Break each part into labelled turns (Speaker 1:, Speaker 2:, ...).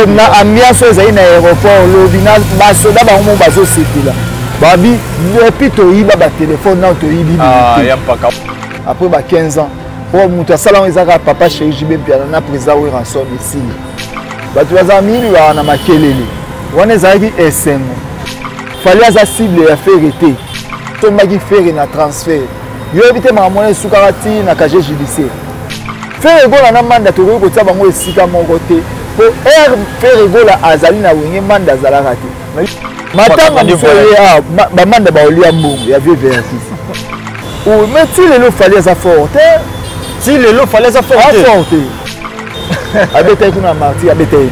Speaker 1: na ambiance ezali na aéroport lobi na basoda bango bazo sepela babi depuis toyiba ba téléphone na toyibi après ba 15 ans pour mutu asala ezaka papa chéri JB Piana na président we ransom ici batu bazamili wana makelele wana ezalaki esengo fallait aza cible ya ferité to maki faire na transfert yo éviter makamona esukakati na casier judiciaire faire egola na manda tokoki kotia bango esika moko te po faire egola azali na wenge manda azalaka te matanga mosoya bamanda baolia mbongo ya vie vertis mais ti lelo fallait aza forte
Speaker 2: ti lelo fallait aza forte abetaki kuna marti abetaki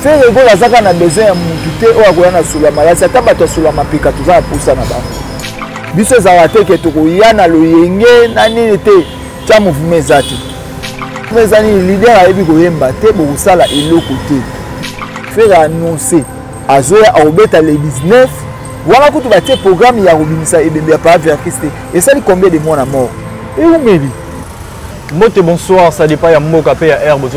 Speaker 1: faire egola azaka na besoin ya mutu te oyo akoya na sula malasi ata bato asula mapika toza na pusa na bango biso ezalaka te ke tokoya na loyenge na nini te tia mouvement eza te eza nini lider ayebi koyemba te bokosala eloko te faire annonce azoya akobeta le 19 wana kutu batie programme ya kobimisa ebembe ya paravertis te esali combien de mois na mort eumeli
Speaker 2: Mote bonsoir, ça dépend, il y a Moka, il y a Herbe,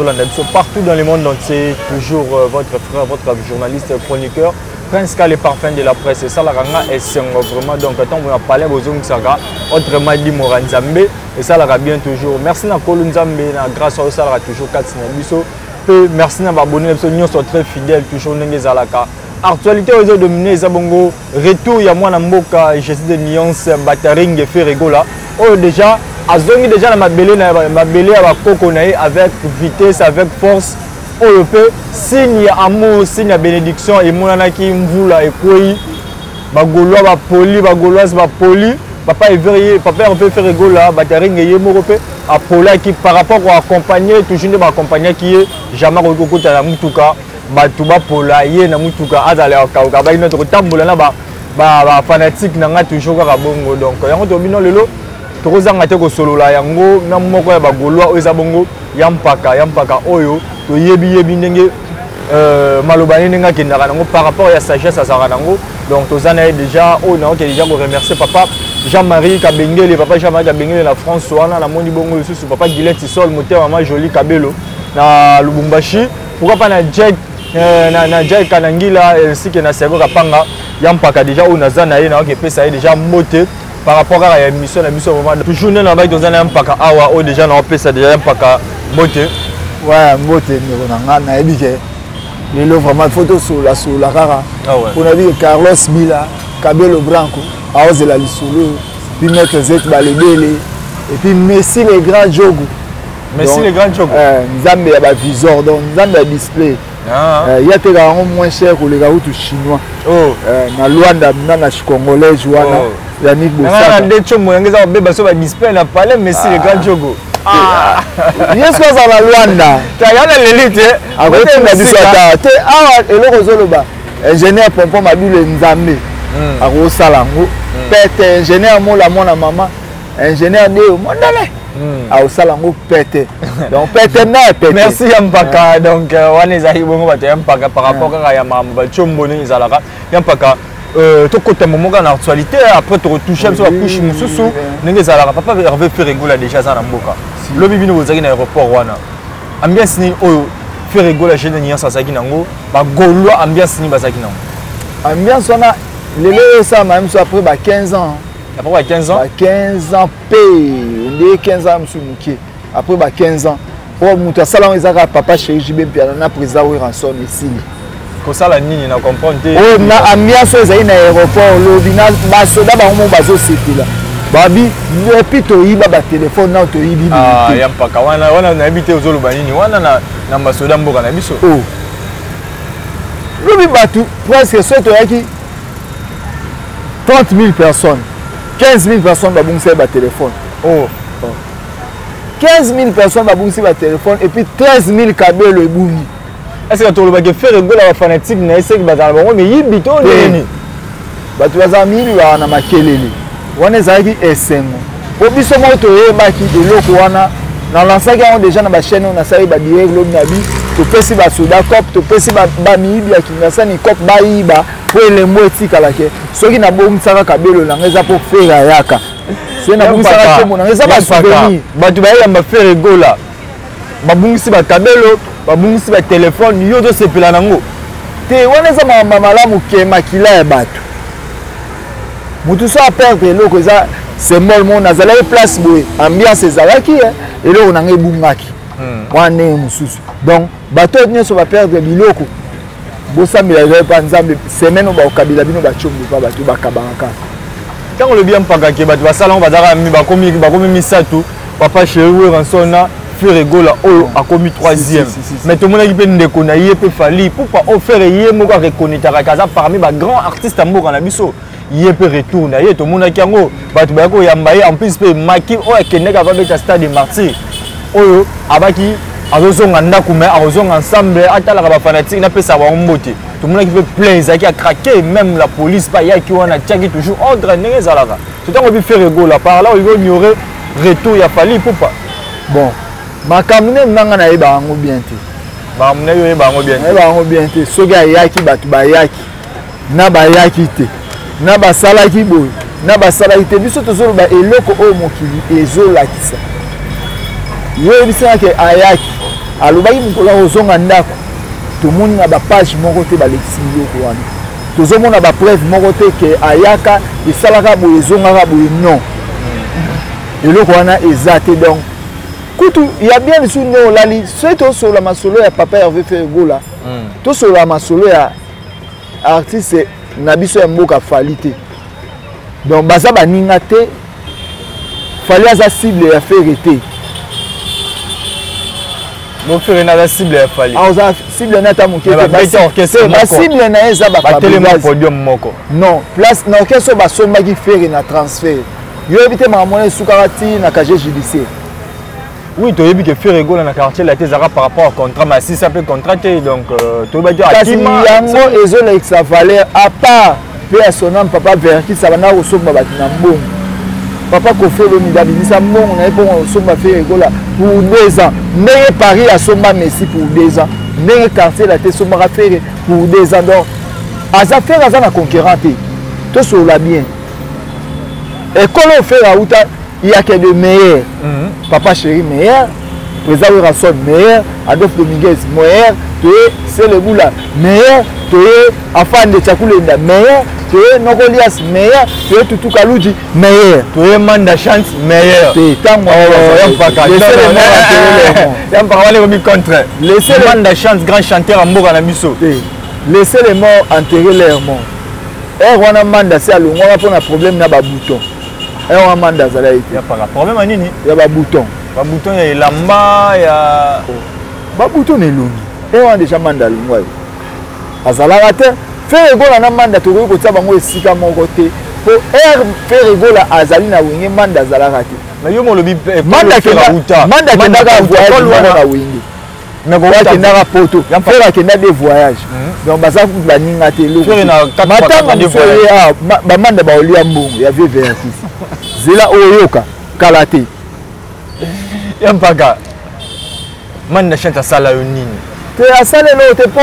Speaker 2: partout dans le monde entier, toujours votre frère, votre journaliste, chroniqueur, Prince K, les parfums de la presse, et ça, la ranga est vraiment, donc, quand on a parlé aux Saga, autrement dit, Moran Zambé, et ça, la bien toujours. Merci à Kolun Zambé, grâce à ça, la toujours 4 Sinabiso, merci à abonner, nous sommes très fidèles, toujours Nengezalaka. Actualité aux autres dominés, Zabongo, retour, il y a moi, Namboka, j'ai de nuances, Bataring et Ferregola, oh, déjà, azongi déjà na mabele ya bakoko na ye avec vitesse avec force oyo pe signe ya amour signe ya bénédiction emonanaki mvula ekoyi bagolwa bapoli bagolwasi bapoli papa everiye papa Hervé Ferregola bataringe ye moko pe apolaki par rapport ko accompagner toujours nde baakompagnaki ye jamais kokokota na mutuka bato bapola ye na mutuka azala akauka baino tokotambola na ba fanatique na nga toujours kaka bongo donc yango tobino lelo tokozanga te kosolola yango na moko ya bagolwa oyo eza bongo ya mpaka oyo toyebi ndenge maloba ndenge akendaka nango par rapport ya sagesse azalaka nango donc toza na ye déjà oyo naoke déjà koremercier papa Jean-Marie Kabengele papa Jean-Marie Kabengele na France wana namoni bongo lisusu papa Gilette Isol moteur mama Jolie Kabelo na Lubumbashi pourquoi pas na Jack Kanangila ainsi que na Sergo Kapanga ya mpaka déjà oyo naza na ye naoke pesa ye déjà mote par rapport à la mission vraiment toujours dans la dans un mpaka awa ou déjà na opesa déjà mpaka mote
Speaker 1: ouais mote ni na na ebike lelo vraiment photo sur la rara on a vu Carlos Mila Cabello Branco aoze la lisolo puis mettre zet balebele et puis Messi les grands jogo
Speaker 2: Messi les grands jogo
Speaker 1: nzambe ya ba visor donc nzambe ya display il y a des gens moins chers que les gars chinois na Luanda na congolais wana Yannick Boussaka.
Speaker 2: Des choses moi ngeza beba so ba display na palais Messi le grand jogo.
Speaker 1: Yes ko za la Luanda.
Speaker 2: Ta yana l'élite.
Speaker 1: Akote na bisata. Te awa eloko zoloba. Ingénieur Pompon Mabile Nzambe. Ako salango. Pete ingénieur mola mona mama. Ingénieur Neo Mondale. Ako salango pete. Donc pete na pete.
Speaker 2: Merci Yampaka. Donc wana ezali bongo bato Yampaka par rapport à ya mamba chomboni ezalaka. Yampaka tout côté moment en actualité après tu retouches sur la couche mususu ndenge zalaka papa Hervé Ferregola déjà za na mboka le bibi no zaki na aéroport wana ambiance ni oyo Ferregola jeune ni sa zaki nango ba golwa ambiance ni bazaki nango
Speaker 1: ambiance wana lelo ça même so après ba 15 ans
Speaker 2: après 15 ans
Speaker 1: ba 15 ans pe ndé 15 ans musuki après ba 15 ans pour mutu asala ezaka papa chéri JB Piana na président we ransom ici
Speaker 2: kosala nini na comprendre te
Speaker 1: o na ambiance ezali na aéroport lobi na basoda bango bazo sepela babi depuis toyiba ba téléphone na toyibi
Speaker 2: ya mpaka wana na habité ozoloba nini wana na basoda mboka na biso
Speaker 1: lobi batu presque soto yaki 30 000 personnes 15 000 personnes babungisa ba téléphone 15 000 personnes babungisa ba téléphone et puis 13 000 kabelo ebungi.
Speaker 2: Est-ce que tu as fait Ferregola fanatique na ese bazala bango mais yibito nini
Speaker 1: batu bazamili wana makelele wana ezalaki esengo po biso moko toyebaki eloko wana na lansaki yango déjà na bachaîne on asali ba direct lobi na bi topesi basoda cop topesi bamiyibi ya Kinshasa ni cop bayiba po elembo etikalake soki nabongisaka kabelo nanga eza po fera yaka soki nabongisaka temo nanga eza basouvenir
Speaker 2: bato bayamba Ferregola babungisi bakabelo babungisi ba téléphone yo to sepela nango
Speaker 1: te wana za malamu ke makila ya bato mutu so a perdre eloko eza symbole mo nazala place boye ambiance ezalaki eloko nanga ebungaki wana ndenge mosusu donc bato nyonso ba perdre biloko bosambela ezali mpa nzambe semaine oyo bakokabila bino bacombi mpa bato bakabaka
Speaker 2: ntango olobi ya mpaka ke bato basalango bazalaka bakomi misatu papa chéri weransona Frère Egola oyo akomi 3e mais tomonaki mpe ndeko na ye mpe fali pupa o frère ye moko areconnaîtaka kaza parmi bagrand artiste ya mboka na biso ye mpe retour na ye tomonaki yango bato bayaki koyamba ye en plus mpe maki oyo akendaki avabeta stade de martyr oyo abaki azozonga ndako me akozonga ensemble atalaka bafanatike napesaka bango mbote tomonaki mpe plein ezalaki akrake même la police mpe ayaki wana atiaki toujours ordre ndenge ezalaka totango mpe Frère Egola par là olingi ignorer retour ya fali pupa
Speaker 1: bon makambo nde nanga nayeba yango bien te
Speaker 2: bamuna yo yeba yango bien
Speaker 1: nayeba yango bien te soki ayaki bato bayaki na bayaki te na basalaki boye na basalaki te biso tozoloba eloko oyo mokili ezolakisa yo yebisangaki ayaki alobaki mokolo akozonga ndako tomoni na bapage moko te balekisi biloko wana tozomona bapreuve moko te ke ayaka esalaka boye ezongaka boye non eloko wana eza te donc kutu ya bien lisu nde olali soki tosola masolo ya papa Hervé Frère Egola tosola masolo ya artiste na biso ya mboka fali te donc baza baninga te fali aza cible ya fere te
Speaker 2: mofere na aza cible ya fali
Speaker 1: aza cible na ata moke te basible na ye eza
Speaker 2: batelemapodium moko
Speaker 1: non place na orchestre oyo basombaki fere na transfert yo yebi te makambo wana esukaka ti na casier judiciaire.
Speaker 2: Oui, tu as dit que Frère Egola dans le quartier la Tézara par rapport au contrat, mais si ça peut contracter, donc tu vas dire à qui
Speaker 1: yango ezola sa valeur à part pe son nom papa Verki ça va na osomba batina mbongo. Papa Kofelo Midabisa mbongo na pour osomba Frère Egola pour 2 ans. Mais Paris a somba Messi pour 2 ans. Mais quartier la Tézara faire pour 2 ans donc aza faire aza na concurrent te sur la bien. Et comment faire à outa il y a que de meilleurs. Papa chéri meilleur, président Rasson meilleur, Adolphe Dominguez meilleur, tu es c'est le boula meilleur, tu es Afan de Tchakoulenda meilleur, tu es Nogolias meilleur, tu es Tutu Kalouji meilleur,
Speaker 2: tu es Manda Chance meilleur.
Speaker 1: Tu es tant moi.
Speaker 2: Laissez Manda Chance grand chanteur en Mboka na biso.
Speaker 1: Laissez les morts enterrer leurs morts. Et on a Manda c'est à l'ongwa pour un problème na ba bouton. Et on a mandé ça là. Il
Speaker 2: y a pas de problème à nini.
Speaker 1: Il y a des boutons.
Speaker 2: Des boutons, il y a lamba, il y a.
Speaker 1: Des boutons est long. Et on a déjà mandé l'ongwa. Azala raté. Frère Egola na mandé tout le côté bango esika mon côté. Pour Frère Egola azali na wingi mandé azala raté.
Speaker 2: Mais yo mo lobi
Speaker 1: mandé kenda uta. Mandé kenda ka voyage na wingi. Mais ko wata na poto. Frère kenda des voyages. Donc baza ku baninga te lo.
Speaker 2: Frère na 4
Speaker 1: de voyage. Ba mandé ba olia mbongo ya vie vers ici. Zela oyoka kalate
Speaker 2: yampaga man na chanta sala yo nini
Speaker 1: te asale lo te po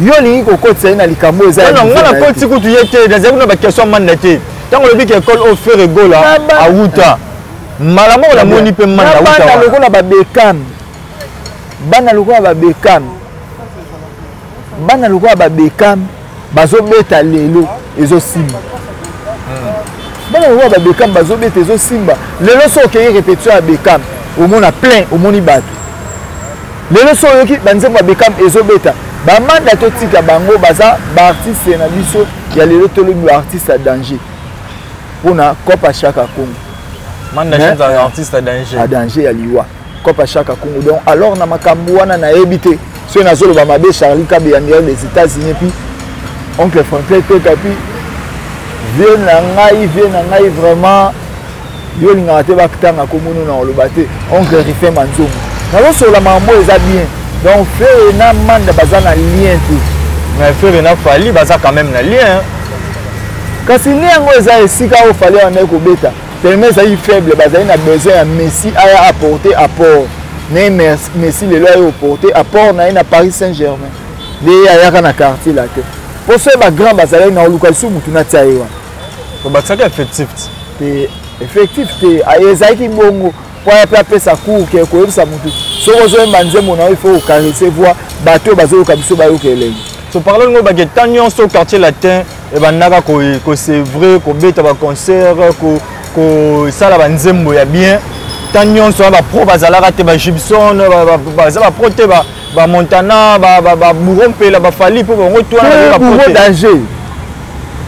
Speaker 1: yo lingi kokotisa na likambo eza
Speaker 2: non ngana koti kutu yete daza kuna ba question man na te tango lobi ke école au Frère Egola awuta malamo la moni pe man na awuta
Speaker 1: bana lokola ba bekam bana lokola ba bekam bana lokola ba bekam bazo beta lelo ezo simba bana lokola ba bekam bazo beta ezo simba lelo so ke répétition ya bekam au mona plein au moni bato lelo so yoki banzembo ya bekam ezo beta ba manda to tika bango baza ba artiste na biso ya lelo to lobi artiste à danger pona Copa Chaka Congo
Speaker 2: manda chanta artiste à
Speaker 1: danger ya liwa Copa Chaka Congo donc alors na makambo wana na ebité so na zolo ba mabe Charlie Kabe ya des États-Unis puis oncle Franklin Tokapi vient na ngai vraiment yo linga te bakitanga komono na olobate oncle Rifé Manzongo na so la mambo eza bien donc Frère na manda baza na lien tout
Speaker 2: mais Frère na fali baza quand même na lien
Speaker 1: kasi lien ngo eza esika o fali on est ko beta tellement ça est faible baza na besoin ya Messi a apporter apport mais Messi le loi apporter apport na Paris Saint-Germain de ayaka na quartier là te pour ce ba grand bazala na olukasu mutu na tsayewa
Speaker 2: ko batsaka effectif
Speaker 1: te effectif te ayezaki bongo pour apesa cours ke koyebisa mutu soko ozoyemba nzembo na yo il faut ocaresse voix bato bazoyoka biso bayoka elengi.
Speaker 2: So parle ngo bake tant nyonso au quartier latin e bandaka ko c'est vrai ko beta ba concert ko sala ba nzembo ya bien tant nyonso ba pro bazalaka te ba Gibson ba pro te ba Montana ba Bourompe la ba Fali pour ngo toi
Speaker 1: na ba pro danger.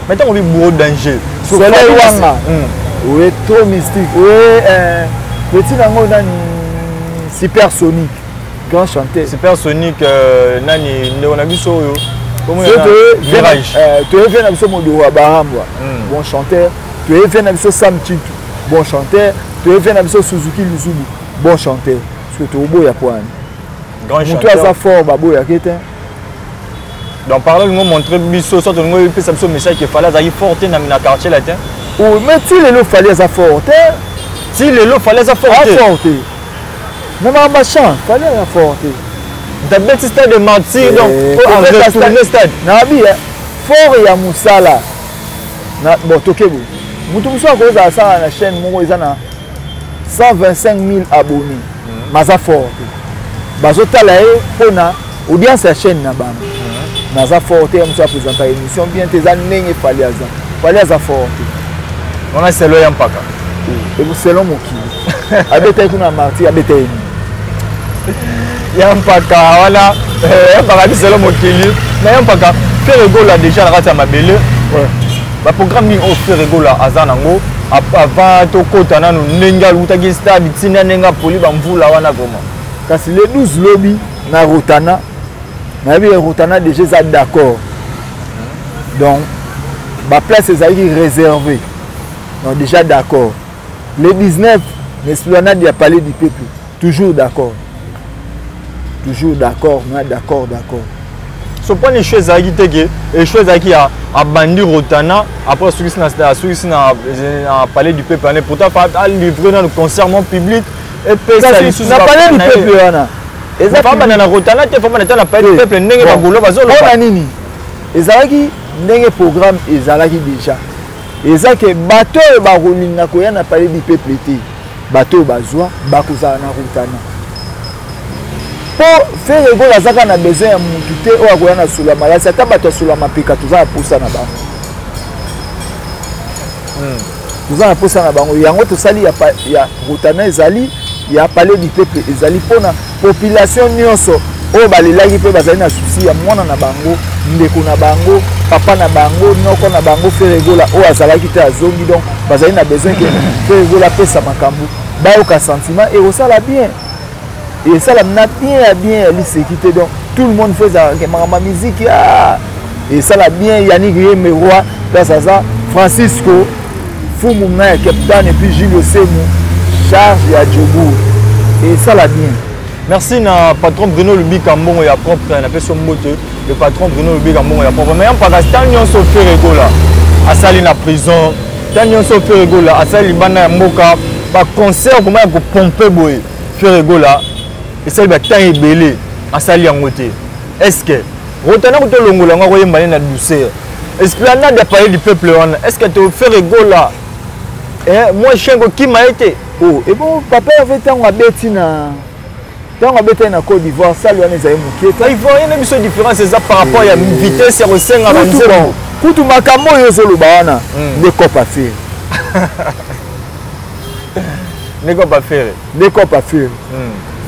Speaker 2: Maintenant on vit bourreau danger.
Speaker 1: So là wanga. Oui, trop mystique. Oui, petit nango nani Supersonic, grand chanteur.
Speaker 2: Supersonic nani ndeko na biso yo.
Speaker 1: Virage. Tu es venu à biso Modo Abahamwa, bon chanteur. Tu es venu à biso Sam Chitu, bon chanteur. Tu es venu à biso Suzuki Luzubu, bon chanteur. Parce que tu es beau ya poane.
Speaker 2: Grand chanteur.
Speaker 1: Toi ça fort babo ya kete.
Speaker 2: Donc parler nous montrer biso sorte nous peut ça biso message qu'il fallait aller forte dans le quartier latin.
Speaker 1: Oh mais si les lots fallait ça forte.
Speaker 2: Si les lots fallait ça forte.
Speaker 1: Non mais machin, fallait ça forte.
Speaker 2: D'abord stade de martyr donc faut retourner stade.
Speaker 1: Na bi fort ya musala. Na bon tokebo. Mutu muso ko za ça na chaîne moko ezana 125 000 abonnés. Maza forte. Bazotala e pona audience ya chaîne na bana. Naza forte muso a présenter émission bien tes anenge fallait ça forte.
Speaker 2: On a selo ya mpaka.
Speaker 1: Et vous selon mokili. Abeta kuna marti abeta ni.
Speaker 2: Ya mpaka wala mpaka selo mokili. Mais ya mpaka faire rigola déjà la rata mabele. Ba programme ni o faire rigola azana ngo avant to kota nanu nenga lutaki stade tina nenga poli ba mvula wana goma.
Speaker 1: Kasi le 12 lobby na Rotana. Na bi Rotana déjà ça d'accord. Donc ma place est réservée. Donc déjà d'accord. Le 19, l'esplanade du palais du peuple. Toujours d'accord. Toujours d'accord, d'accord.
Speaker 2: Ce point de choses qui te et choses qui a bandi Rotana après celui-ci na palais du peuple pourtant pas livrer dans le concert non public et puis ça
Speaker 1: na palais du peuple wana.
Speaker 2: Ezaka na Rotana te fama na palais du peuple ndenge bagolo bazolo
Speaker 1: ba nini. Ezalaki ndenge programme ezalaki déjà. Eza ke bato ba rolinga ko ya na palais du peuple te. Bato bazwa bakozala na Rotana. Pour faire rigoler azaka na besoin ya mutu te o akoya na sula malasi ata bato sula mapeka toza posa na bango. Toza posa na bango yango to sali ya Rotana ezali ya palais du peuple ezali pona population nyonso o balelaki pe bazali na souci ya mwana na bango ndeko na bango papa na bango noko na bango faire rigoler o azalaki te azongi donc bazali na besoin que faire rigoler pesa makambo bayoka sentiment et osala bien. Et ça, la bien, sécurité. Donc, tout le monde fait ça. Ma musique, et ça, la bien, Yannick Méroy, Francisco, Foumouna, Capitaine, et puis Gilles Semou, Charge et Adjoubou. Et ça, la bien.
Speaker 2: Merci, na patron Bruno Lubi Kambon, et à propre, on appelle son moteur, le patron Bruno Lubi Kambon, et à propre. Mais en Pakistan, on se fait rigoler. À Sali, na prison, on se fait rigoler. À Sali, Bana, Moka, par concert, comment on peut pomper, boy, faire rigoler. Et ça va tant ébélé à sali en côté. Est-ce que Rotana ko to longola ngwa yemba na douceur. Esplanade de palais du peuple est-ce que tu fais rigoler là? Moi chien ko qui m'a été.
Speaker 1: Oh et bon papa avait tant abeti na Côte d'Ivoire ça lui a ezali mukieta.
Speaker 2: Il faut une émission différence c'est ça par rapport à vitesse ya kosenga na nzembo.
Speaker 1: Kutu makambo yo zolo bana ne kopa faire.
Speaker 2: Ne kopa faire.
Speaker 1: Ne kopa faire.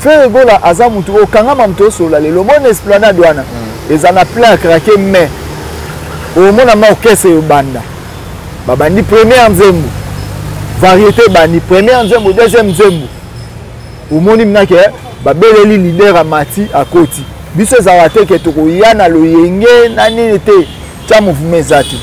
Speaker 1: Faire rigoler aza mutu o kangama mutu sola lelo mon esplanade wana ezana plein craquer mais au mona ma orchestre yo banda babandi première nzembo variété bandi première nzembo deuxième nzembo au moni mnake babeleli leader amati akoti biso ezala te ke tokoya na loyenge nani te cha mouvement ezati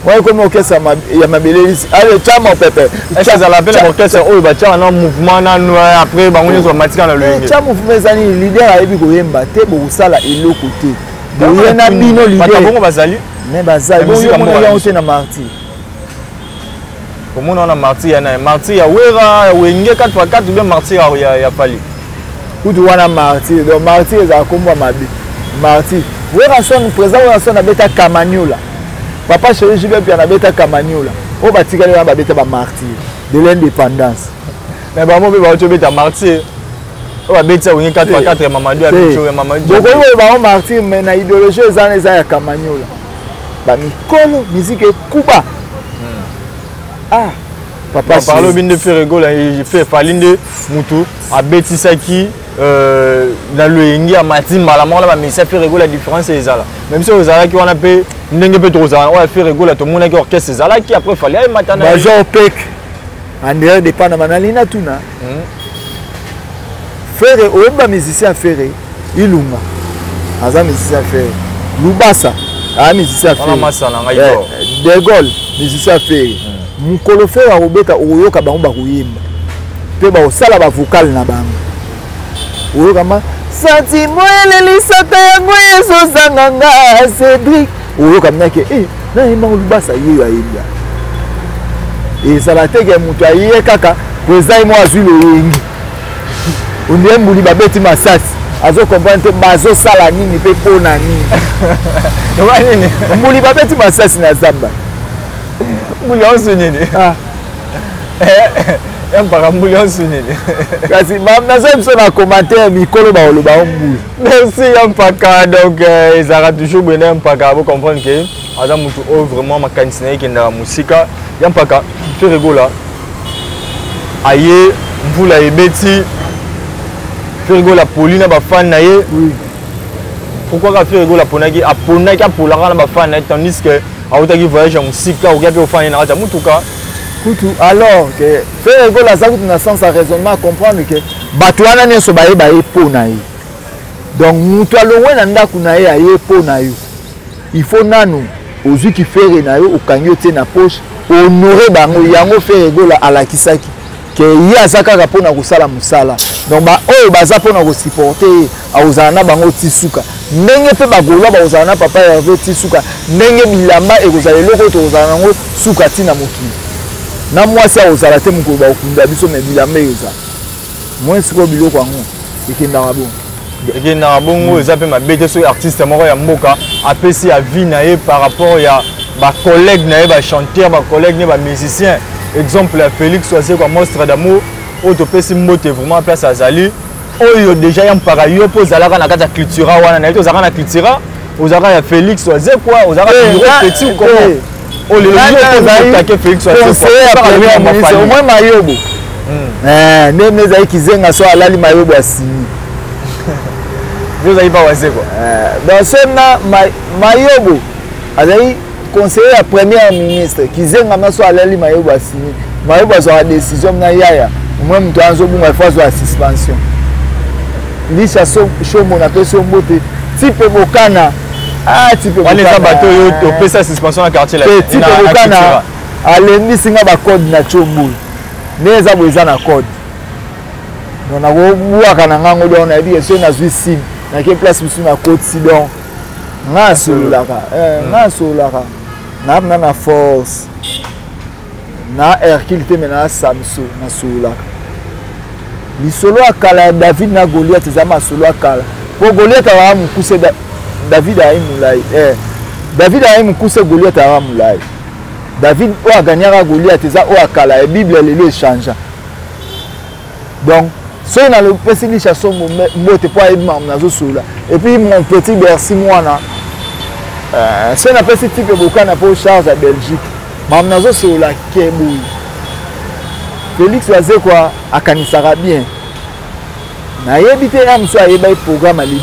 Speaker 1: ouais comme orchestre ya mabeleli allez cha mon pépé
Speaker 2: est-ce que ça l'appelle orchestre oyo ba cha na mouvement na après bango nyo matika na loyenge
Speaker 1: cha mouvement ezali leader ayebi koyemba te bosala eloko te boye na bino leader
Speaker 2: bango bazali
Speaker 1: mais bazali boye mona ya ote na martyr
Speaker 2: comment on a martyr ya wera wenge 4x4 ou bien martyr ya pali
Speaker 1: kutu wana martyr donc martyr za komba mabe martyr wera son présent wera son abeta kamaniola papa chéri jibe puis anabeta kamaniola o batikali ba beta ba martyr de l'indépendance
Speaker 2: Mais bango pe ba to beta martyr. On va beta wingi 4x4 Mamadou a bicho Mamadou.
Speaker 1: Donc on va martyr mais na idéologie eza ya Kamanyola. Ba mikolo musique Kuba. Ah papa
Speaker 2: parlo bien de Ferrego là il fait Falinde Mutu a betisaki dans le yengi à Martin Malamon là mais ça Ferrego la différence c'est ça là. Même si aux Arabes qui on a payé ndenge pe trop ça on a fait Ferrego là tout le monde qui orchestre c'est là qui après fallait ay matana.
Speaker 1: Major Pek André de Panamanalina tuna. Ferre oba musicien Ferre Ilunga. Aza musicien Ferre Lubasa a musicien Ferre.
Speaker 2: On a masala ngaiko.
Speaker 1: De Gaulle musicien Ferre. Mukolo Ferre obeta oyoka bango ba kuyimba. Pe ba osala ba vocal na bango. Oyoka ma Santi mwele lisaka yango yeso sanganga Cédric. Oyoka mnake na yimba Lubasa yeyo ayimba. Et ça va te que mutu aye kaka prezai mo azwi le yengi. Onde mbuli babeti masasi. Azo comprendre bazo sala nini pe pona nini.
Speaker 2: Wa nini?
Speaker 1: Mbuli babeti masasi na zamba.
Speaker 2: Mbuli onso nini? Ah. Mpaka mbuli onso nini?
Speaker 1: Kasi nazo mso na commentaire mikolo ba oloba mbuli.
Speaker 2: Merci Mpaka donc ils aura toujours bien Mpaka vous comprendre que aza mutu o vraiment makanisina qui na musika Mpaka Ferrego là. Aye mbula ebeti Ferrego la Pauline ba fan na ye.
Speaker 1: Oui.
Speaker 2: Pourquoi ka Ferrego la ponaki a ponaki a polaka na ba fan na tandis que a otaki voyage en musika ou gapi o fan na ta mutuka.
Speaker 1: Kutu alors que Ferrego la zakutu na sens à raisonnement comprendre que batwana nyeso ba ye pona ye. Donc mutu alongwe na ndaku na ye aye pona yo. Il faut nanu ozui ki Ferre na yo okangi te na poche honorer bango yango Ferrego la alakisaki. Que ya zakaka pona kosala musala donc ba oyo baza pona ko supporter auzana bango tisuka ndenge pe bagola ba uzana papa ya tisuka ndenge bilamba ekozala loko to uzana ngo suka tina mokili na mwasi auzala te moko ba okunda biso me bilamba yoza moi siko biloko ngo ekenda ngabo
Speaker 2: ekenda bongo eza pe mabete so artiste moko ya mboka apesi ya vie na ye par rapport ya ba collègue na ye ba chanteur ba collègue ne ba musicien. Exemple à Félix Oisé comme monstre d'amour où tu peux s'immoter vraiment place à Zali où déjà y a un paraïo pour Zala na kata cultura wana na to Zala na cultura aux Zala ya Félix Oisé quoi aux Zala petit ou comment oh les gens attaquer Félix Oisé
Speaker 1: au moins Mayobo même les qui zenga so alali Mayobo asini
Speaker 2: vous avez pas Oisé quoi
Speaker 1: dans ce na Mayobo azali conseiller à premier ministre qui zenga maso alali Mayobo asini Mayobo a décision na yaya moi mtu anzo bunga fois à suspension lisha so shomo na peso mbote type bokana type
Speaker 2: bokana wale bato yo to pesa suspension na quartier la
Speaker 1: type bokana alendi singa ba code na chombu neza boza na code non na bua kana ngango do na bi so na sim na ke place biso na code sidon ngasolaka ngasolaka na force na Hercule te mena Samson na solaka lisolo akala David na Goliath zama solo akala po Goliath wa mukuse David ayi mulai David ayi mukuse Goliath wa mulai David o aganyaka Goliath za o akala e Bible lelo change donc so na le pesi chanson mbote po ayi nazo sola et puis mon petit Bercy mwana so na pesi type bokana po Charles à Belgique mam nazo sola kebu Félix Oisé quoi akanisaka bien na yebite ya mso ayeba programme le 10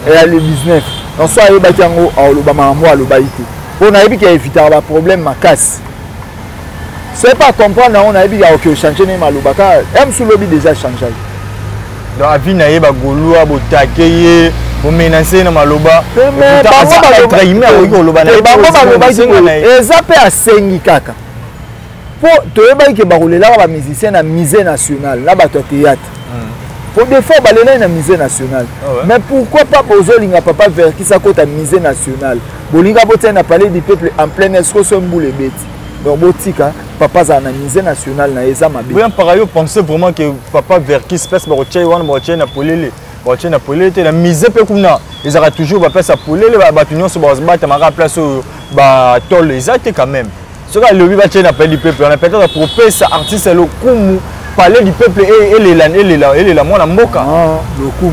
Speaker 1: et le 19 donc so ayeba yango aloba mambo aloba ite po na yebi ki éviter ba problème makasi c'est pas comprendre on a yebi ya OK changer ne maloba ka mso lobi déjà changer
Speaker 2: donc avi na yeba golua botakeye bo menacer na maloba
Speaker 1: mais ba trahimé
Speaker 2: ko loba na
Speaker 1: ba eza pe asengi kaka po toyeba ke barolela ba musicien na musée national na bato théâtre pour des fois balela na musée national mais pourquoi pas bozolinga papa vers qui ça kota musée national bolinga botia na palais du peuple en plein est so mbule beti donc botika papa za na musée national na eza mabe
Speaker 2: oui par ailleurs pensez vraiment que papa vers qui se passe ba tchai wana ba tchai na polele ba tchai na polele la musée pe kuna ils aura toujours ba place à polele ba tunyo so ba zbata mara place ba tol les actes quand même ce que le biba tchai na palais du peuple on a peut-être proposer ça artiste le kumu palais du peuple et les la mona mboka.
Speaker 1: Ah, le coup.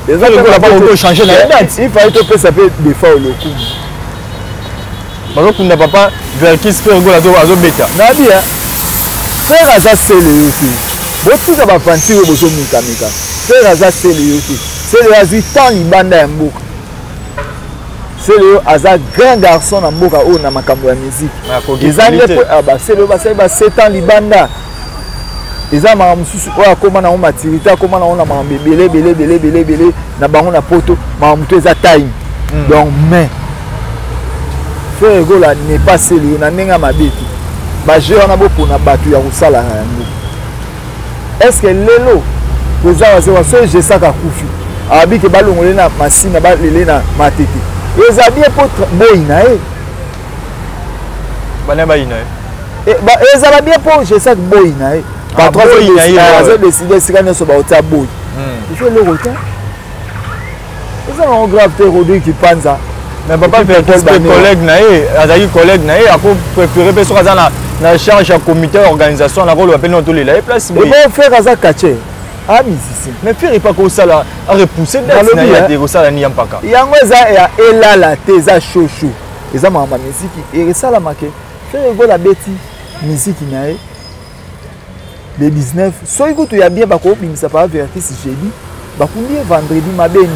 Speaker 2: Les autres là pas changer la date.
Speaker 1: Il fallait que ça peut des fois le coup.
Speaker 2: Parce qu'on n'a pas vers qui se fait rigoler à bêta.
Speaker 1: Nabi hein. Frère Aza c'est le yoki. Bon tout ça va penser au besoin mika. Frère Aza c'est le yoki. C'est le Azitan libanda ya mboka. C'est le Aza grand garçon na mboka o na makambo ya musique. Les années c'est le 7 ans libanda. Les ans ma mususu o akoma na maturité akoma na ona ma belé na bango na poto ma muto eza time. Donc mais Frère Gola n'est pas sérieux na nenga mabeti. Ba je on a beaucoup na batu ya kusala yango. Est-ce que lelo koza wa so je saka kufi. Abi ke balongole na masina ba lele na matete. Eza bien pour boina eh.
Speaker 2: Bana baina eh.
Speaker 1: Et ba eza bien pour je saka boina eh. Patron a décidé si quand so ba ota boy. Il faut le retard. Eza un grave terroriste qui panza.
Speaker 2: Mais papa fait collègue naé, azali collègue naé, a préféré personne azana na charge à comité organisation na rôle appelle tous les la place.
Speaker 1: Et bon faire aza kache. Ah musicien.
Speaker 2: Mais faire pas comme ça là, a repousser dans na ya de ça la ni ampaka.
Speaker 1: Yango eza ya elala teza chouchou. Eza mama musique et ça la marqué. Faire go la beti musique naé. Le 19, so ikutu ya bien bako bimisa pa vertis jeudi, bakundi vendredi mabeni.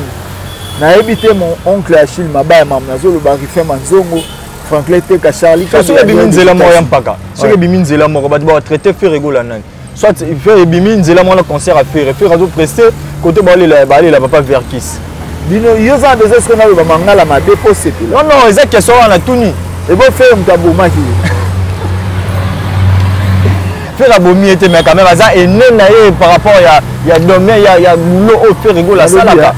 Speaker 1: Na habité mon oncle Achille Mabaya Mamnazo le barifé Manzongo Franklin Teka Charlie
Speaker 2: so que biminzela mo yampaka so que biminzela mo ba traiter faire rigola nan soit faire biminzela mo le concert à faire azo prester côté ba la papa Verkis
Speaker 1: bino yoza des est-ce que na ba mangala ma déposer
Speaker 2: non non eza question na tuni
Speaker 1: et bon faire mtaboma ki
Speaker 2: faire abomi était mais quand même ça et nena par rapport il y a domaine il y a boulot au faire rigola ça là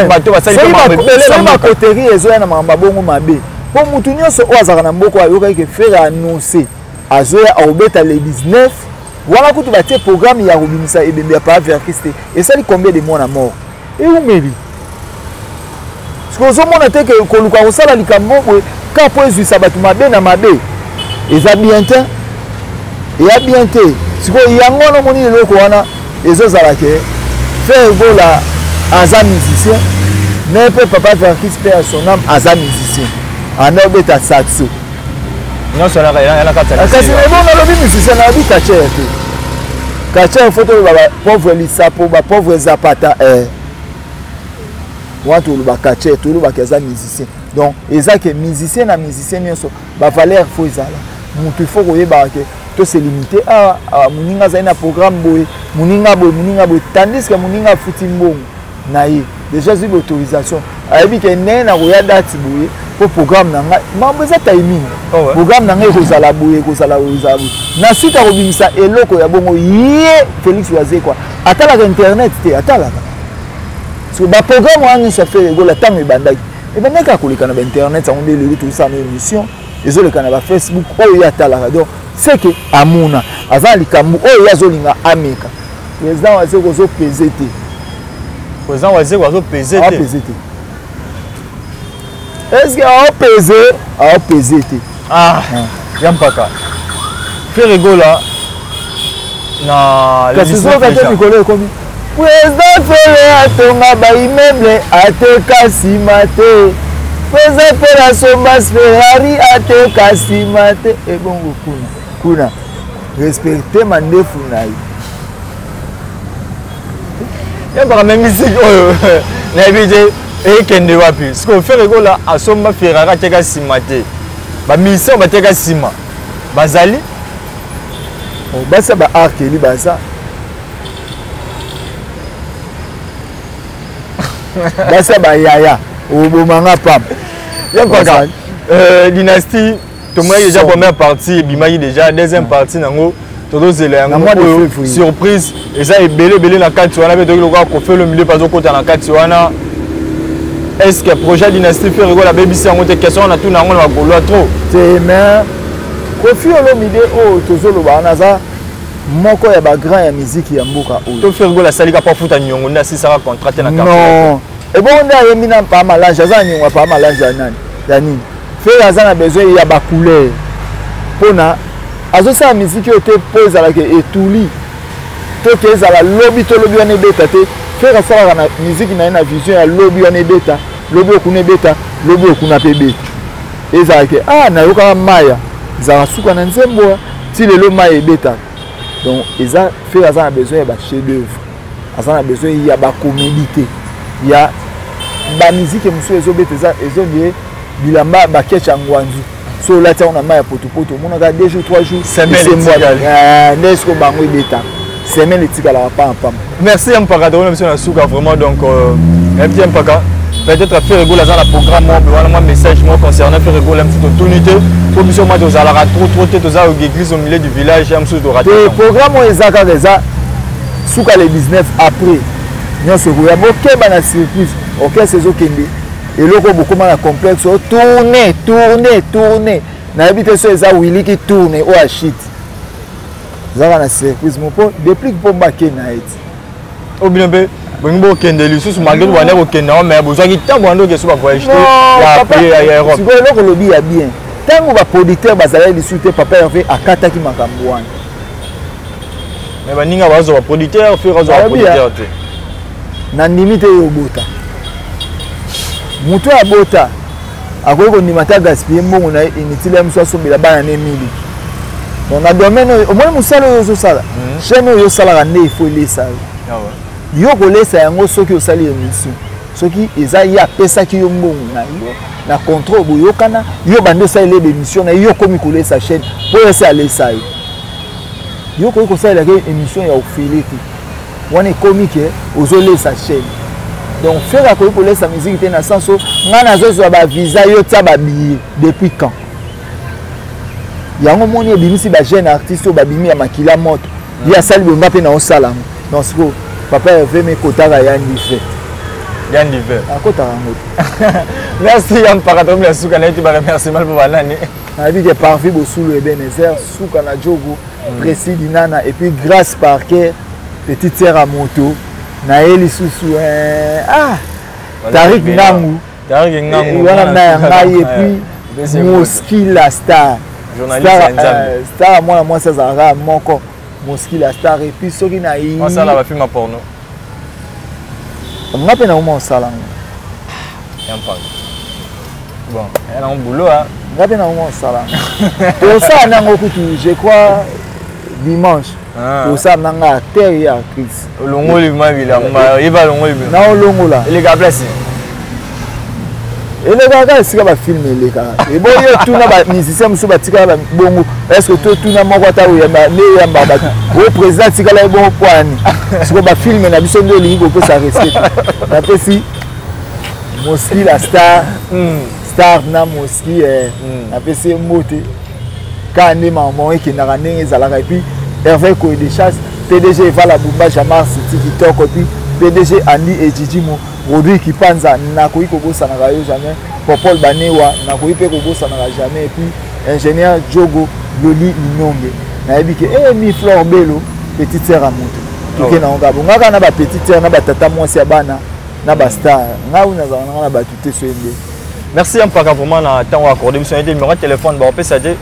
Speaker 2: bateau va ça il
Speaker 1: faut ma coterie ezo na mamba bongo mabe po mutu nyonso o azaka na mboko ayoka ke faire annoncer azoya obeta le 19 wana kutu batie programme ya robinisa ebembe ya pa vers Christ et ça dit combien de mois na mort et où meri ce que zo mona te que koluka osala likambo ka po ezwisa batu mabe na mabe eza bien temps et à bien te siko yango no moni loko wana ezozala ke faire gola aza musicien mais peut papa faire qui perd son âme aza musicien en obeta satsu
Speaker 2: non ça la kata
Speaker 1: kasi bon na lobi musicien na bi kache photo ba pauvre Lisapo ba pauvre Zapata watu ba kache tout ba kaza musicien donc ezake musicien na musicien nyonso ba valeur faut ezala mutu faut koyeba ke to se limiter à muninga za na programme boy muninga boy tandis que muninga futi mbongo na ye déjà eu l'autorisation ayebi ke nena roya date boy pour programme nanga mambo za timing programme nanga kozala boy kozala na suite a robimisa eloko ya bongo ye Félix Oazé quoi atala internet te atala so ba programme wana ça fait go la temps ebandaki ka koleka na internet on est tout ça na émission ezoleka na ba Facebook oyo atala donc c'est que amuna avant likambu oyo yazolinga ameka président Oazé kozo peser te
Speaker 2: président Oazé kozo peser te
Speaker 1: est-ce que a peser te
Speaker 2: ah yampaka fait rigola na
Speaker 1: les histoires que tu connais comme président Félé atonga ba immeuble ateka simate président Félé sombas Ferrari ateka simate et bongo kuna respecter mandefu nayi
Speaker 2: ya ba même musique na bidé et kende wapi ce qu'on fait rigola asomba Ferrari ateka simate ba mission bateka sima bazali
Speaker 1: basa ba arkeli basa basa ba yaya obomanga pam
Speaker 2: yampaka dynastie Thomas déjà première partie bimayi déjà deuxième partie nango todo zela yango surprise et ça est belé na kati wana be to ko fait le milieu pas au côté na kati wana est-ce que projet dynastie fait rigola BBC en côté question na tout nango na golo trop
Speaker 1: c'est mais Kofi Olomide o tozolo ba naza moko ya ba grand ya musique ya mboka o
Speaker 2: to faire rigola salika pas futa nyongo na si ça va contracter na carte
Speaker 1: non et bon on a yemina pas malage za nyongo pas malage ya nani ya nini faire azana besoin ya ba couleur pona azosala musique oyo te mpo ezalaka etuli to ke ezala lobi to lobi wana ebeta te frère asalaka na musique na ye na vision ya lobi wana ebeta lobi okuna ebeta lobi okuna mpe ebeta ezalaka nayokaka maya ezalaka suka na nzembo ti lelo maya ebetaka donc eza frère aza na besoin ya bachef d'œuvre aza na besoin ya bacomédie te ya bamiziki mosusu ezobeta ezobie bilamba bakeche ya ngwanzu so olati yango na mai ya potopoto omonaka 2 jours 3 jours nde esiko bango ebetaka semaine etikalaka pampam.
Speaker 2: Merci Mpaka de remercier na suka vraiment donc merci Mpaka peut-être faire rigolo dans le programme moi message moi concernant faire rigolo un petit peu unité pour mission moi aux alara trop tête aux églises au milieu du village am sous de rater.
Speaker 1: Le programme ezaka déjà suka le 19 après nyonso ya bokeba na surprise OK c'est okende eloko beaucoup na complexe tourner na habite so eza Willy qui tourne o achit zaka na surprise mon po depuis que pomba ke na eti
Speaker 2: o bien be bongo kende lisusu malgré wana ko kende mais besoin ki tambo ando ke so ba voyage ya payer ya Europe
Speaker 1: siko eloko lobi ya bien tango ba producteur bazala lisusu te papa ya fait akata ki makambo wana
Speaker 2: mais baninga bazo ba producteur faire bazo ba producteur te
Speaker 1: na limite yo bota mutu abota akoki kondimata gaspiller mbongo na inutile mosu asombela bana ne mili donc na domaine oyo omoni mosala oyo ozosala chaîne oyo osalaka nde ifo elesa yo kolesa yango soki osali émission soki eza ye apesaki yo mbongo na yo na contrôle boyokana yo bande osalela émission na yo komi kolesa chaîne mpo ese alesa yo koki kosalelaka émission ya ofele te wana ekomi ke ozolesa chaîne donc faire akoki kolesa musique te na sens o nga nazozwa bavisa yo tia babillet depuis quand yango moni ebimisi bajeune artiste oyo babimi ya makila moto ye asali bonga mpe na osala yango donc siko papa eve me kotaka
Speaker 2: Yann Diver
Speaker 1: akotaka yango
Speaker 2: merci Yann Mpaka tomi ya suka na ye ti baremerciement mpo banani
Speaker 1: nayebi ke parfi bosulu ebenezer suka na jogo précis dinana et puis grâce parker petite sœur à moto na ye lisusu Tarik Ngangu wana na ya ngai et puis Moski la star star mwana mwasi azalaka moko Moski la star et puis soki na ye
Speaker 2: osala bafilme ya porno
Speaker 1: nga mpe na oma osala ngo
Speaker 2: bon yana ngo boulot
Speaker 1: nga mpe na oma osala ngo tosala nango kutu je crois dimanche tosala nanga acteur ya actrice
Speaker 2: olongoli bilamba yeba longoli bilamba
Speaker 1: na olongola
Speaker 2: eleka place
Speaker 1: elekaka esika bafilme elekaka eboyo tuna bamusicien mosusu batikala bongo estce totuna moko ata oyamba nde eyamba bato oyo président atikala ye bongo pwani siko bafilme na biso nde olingi kopesa respect napesi Moski la star na Moski napesi ye mbote kaka nde mamo ekendaka ndenge ezalaka epuis Hervé Koye de Chasse PDG Evala Bumba Jamar City Kitoko epuis PDG Andy Ejijimo Rodrigue Kipanza nakoki kobosanaka yo jamais Popol Banewa nakoki mpe kobosanaka jamais et puis ingénieur Diogo Loli Linonge nayebi ke mi Flore Belo petite sœur à moto toke na ngabo ngaka na ba petite sœur na batata mwasi ya bana na ba star ngawu nazalaka na bato te so ende.
Speaker 2: Merci Mpaka vraiment na temps accordé monsieur le numéro de téléphone ba opesa te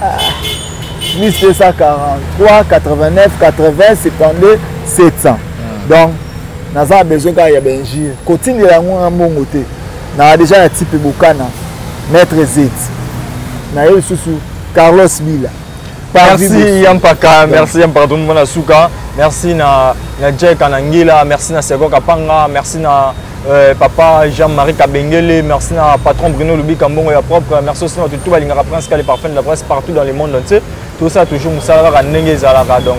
Speaker 1: 1743 89 80 72 700 donc naza besoin ka ya benjir kotindela yango mbongo te na déjà na type bokana maître Z na yo susu Carlos Bila
Speaker 2: merci Mpaka merci Mpaka tout le monde na suka merci na Jack Anangila merci na Sego Kapanga merci na papa Jean-Marie Kabengele merci na patron Bruno Lubi Kambongo ya propre merci aussi na tout balingaka prince les parfums de la presse partout dans le monde entier tout ça toujours musala ndenge zalaka donc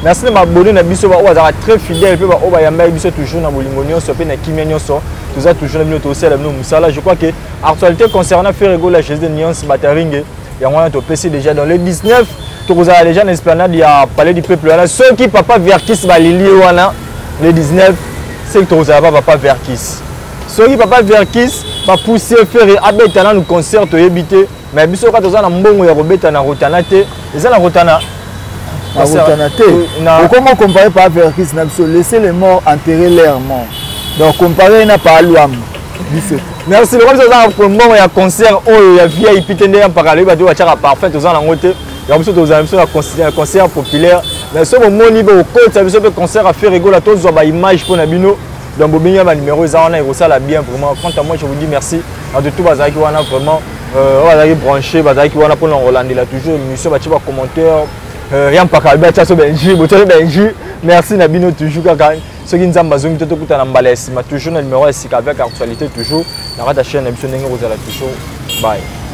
Speaker 2: merci na maboni na biso ba oza très fidèle pe ba oba yamba biso toujours na bolingo nyonso pe na kimia nyonso tout ça toujours na bino aussi la bino musala je crois que actualité concernant faire rigolo la chaise de nuance bataringue ya ngwana to PC déjà dans le 19 to kozala déjà na esplanade ya palais du peuple là ceux qui papa Verkis balili wana le 19 c'est que tu n'as pas papa Verkis. Ceux qui papa Verkis va pousser faire abeta dans le concert to éviter mais biso ka tozana mbongo ya robeta na rotana te eza na rotana
Speaker 1: na rotana te comment comparer par Verkis na biso laisser les morts enterrer leurs morts donc comparer na par Luam biso
Speaker 2: merci le comme ça mbongo ya concert oyo ya VIP tende ya parler ba to achaka parfait tozana ngote ya biso tozala biso na concert populaire mais so bomoni bo okotisa biso pe concert à faire rigola tozwa ba image pour na bino donc bobenga ba numéro eza wana ekosala bien vraiment quant à moi je vous dis merci à de tout bazalaki wana vraiment bazalaki branché bazalaki wana mpona kolandela toujours émission batie ba commentaire rien mpaka batia so benji botia benji merci na bino toujours kaka soki nzambe azongi te tokutana mbala ya nsima toujours na numéro ya sika avec actualité toujours na kati ya chaîne na biso ndenge kozala toujours bye.